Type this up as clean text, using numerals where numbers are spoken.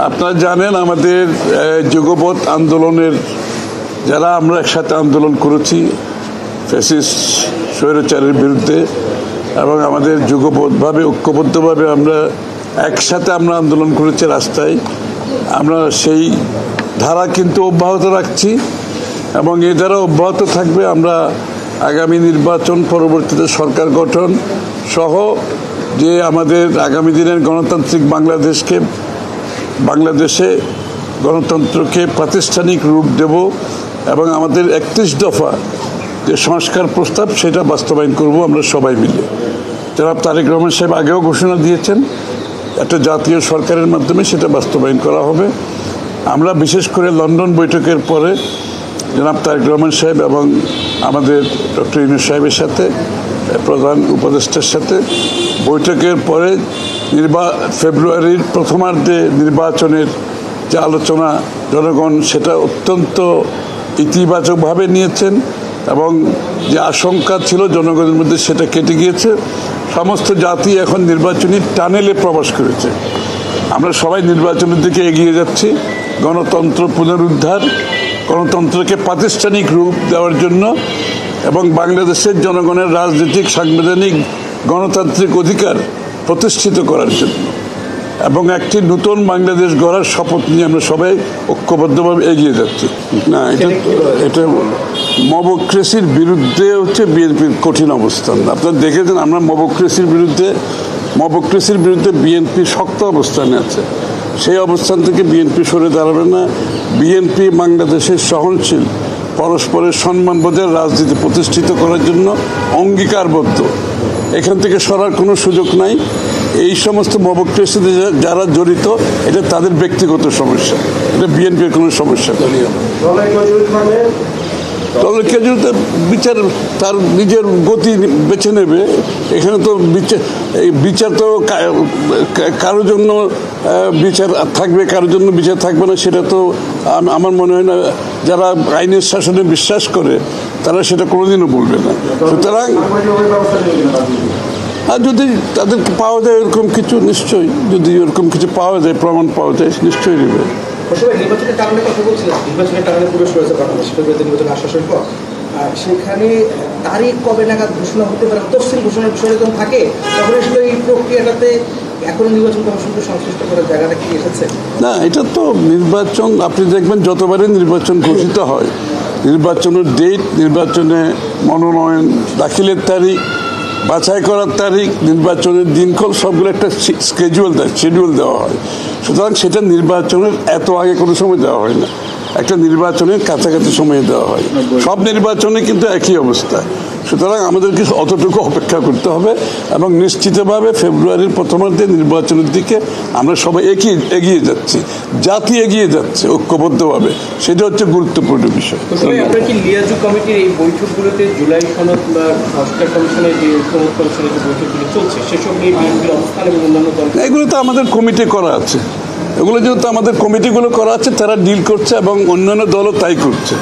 আপনারা জানেন আমাদের যুগপৎ আন্দোলনের যারা আমরা একসাথে আন্দোলন করেছি ফ্যাসিস্ট স্বৈরাচারের বিরুদ্ধে এবং আমাদের যুগপৎভাবে ঐক্যবদ্ধভাবে আমরা একসাথে আন্দোলন করেছি রাস্তায়। আমরা সেই ধারা কিন্তু অব্যাহত রাখছি এবং এই ধারা অব্যাহত থাকবে। আমরা আগামী নির্বাচন, পরবর্তীতে সরকার গঠন সহ যে আমাদের আগামী দিনের গণতান্ত্রিক বাংলাদেশে গণতন্ত্রকে প্রাতিষ্ঠানিক রূপ দেব এবং আমাদের 31 দফা যে সংস্কার প্রস্তাব সেটা বাস্তবায়ন করব আমরা সবাই মিলে। জনাব তারেক রহমান সাহেব আগেও ঘোষণা দিয়েছেন একটা জাতীয় সরকারের মাধ্যমে সেটা বাস্তবায়ন করা হবে। আমরা বিশেষ করে লন্ডন বৈঠকের পরে জনাব তারেক রহমান সাহেব এবং আমাদের ডক্টর ইউনূস সাহেবের সাথে প্রধান উপদেষ্টার সাথে বৈঠকের পরে ফেব্রুয়ারির প্রথমার্ধে নির্বাচনের যে আলোচনা জনগণ সেটা অত্যন্ত ইতিবাচকভাবে নিয়েছেন এবং যে আশঙ্কা ছিল জনগণের মধ্যে সেটা কেটে গিয়েছে। সমস্ত জাতি এখন নির্বাচনী টানেলে প্রবেশ করেছে। আমরা সবাই নির্বাচনের দিকে এগিয়ে যাচ্ছি গণতন্ত্র পুনরুদ্ধার, গণতন্ত্রকে প্রাতিষ্ঠানিক রূপ দেওয়ার জন্য এবং বাংলাদেশের জনগণের রাজনৈতিক, সাংবিধানিক, গণতান্ত্রিক অধিকার প্রতিষ্ঠিত করার জন্য এবং একটি নতুন বাংলাদেশ গড়ার শপথ নিয়ে আমরা সবাই ঐক্যবদ্ধভাবে এগিয়ে যাচ্ছি। না, এটা মবক্রেসির বিরুদ্ধে হচ্ছে বিএনপির কঠিন অবস্থান। আপনারা দেখেছেন আমরা মবক্রেসির বিরুদ্ধে বিএনপি শক্ত অবস্থানে আছে। সেই অবস্থান থেকে বিএনপি সরে দাঁড়াবে না। বিএনপি বাংলাদেশের সহনশীল, পরস্পরের সম্মানবোধের রাজনীতি প্রতিষ্ঠিত করার জন্য অঙ্গীকারবদ্ধ। এখান থেকে সরার কোনো সুযোগ নাই। এই সমস্ত মবক্রেসিতে যারা জড়িত এটা তাদের ব্যক্তিগত সমস্যা, এটা বিএনপির কোনো সমস্যা নেই। দলকে যদি বিচার তার নিজের গতি বেছে নেবে, এখানে তো বিচার তো কারোর জন্য বিচার থাকবে, কারোর জন্য বিচার থাকবে না, সেটা তো আমার মনে হয় না। যারা আইনের শাসনে বিশ্বাস করে তারা সেটা কোনোদিনও বলবে না। সুতরাং আর যদি তাদেরকে পাওয়া যায় এরকম কিছু, নিশ্চয়ই যদি এরকম কিছু পাওয়া যায়, প্রমাণ পাওয়া যায়, নিশ্চয়ই নেবে। নির্বাচনের কারণে কথা বলছিলাম, নির্বাচনের কারণে প্রবেশ করেছে বাংলাদেশ নির্বাচন আশ্বাসের পর। সেখানে তারিখ কবে নাগাদ ঘোষণা হতে পারে, তফসিল ঘোষণার বিষয় যখন থাকে তখন আসলে এই প্রক্রিয়াটাতে এখনো নির্বাচন কমিশনকে সংশ্লিষ্ট করার জায়গাটা কি এসেছে? না, এটা তো নির্বাচন আপনি দেখবেন যতবারই নির্বাচন ঘোষিত হয়, নির্বাচনের ডেট, নির্বাচনে মনোনয়ন দাখিলের তারিখ, বাছাই করার তারিখ, নির্বাচনের দিনক্ষণ সবগুলো একটা শিডিউল দেওয়া হয়। সুতরাং সেটা নির্বাচনের এত আগে কোনো সময় দেওয়া হয় না, একটা নির্বাচনের কাছাকাছি সময়ে দেওয়া হয়। সব নির্বাচনে কিন্তু একই অবস্থা। সুতরাং আমাদেরকে অতটুকু অপেক্ষা করতে হবে এবং নিশ্চিতভাবে ফেব্রুয়ারির প্রথমার্ধে নির্বাচনের দিকে আমরা সবাই এগিয়ে যাচ্ছি, জাতি এগিয়ে যাচ্ছে ঐক্যবদ্ধভাবে। সেটা হচ্ছে গুরুত্বপূর্ণ বিষয়। আপনার কি লিয়াজু কমিটির এই বৈঠকগুলোতে জুলাই সনদ বা সংস্কার কমিশনের যে ঐক্যমত কমিশনের যে বৈঠকগুলো চলছে সেসব নিয়ে বিএনপির অবস্থান এবং অন্যান্য দল, এগুলো তো আমাদের কমিটি করা আছে, এগুলো যেহেতু আমাদের কমিটিগুলো করা আছে তারা ডিল করছে এবং অন্যান্য দলও তাই করছে।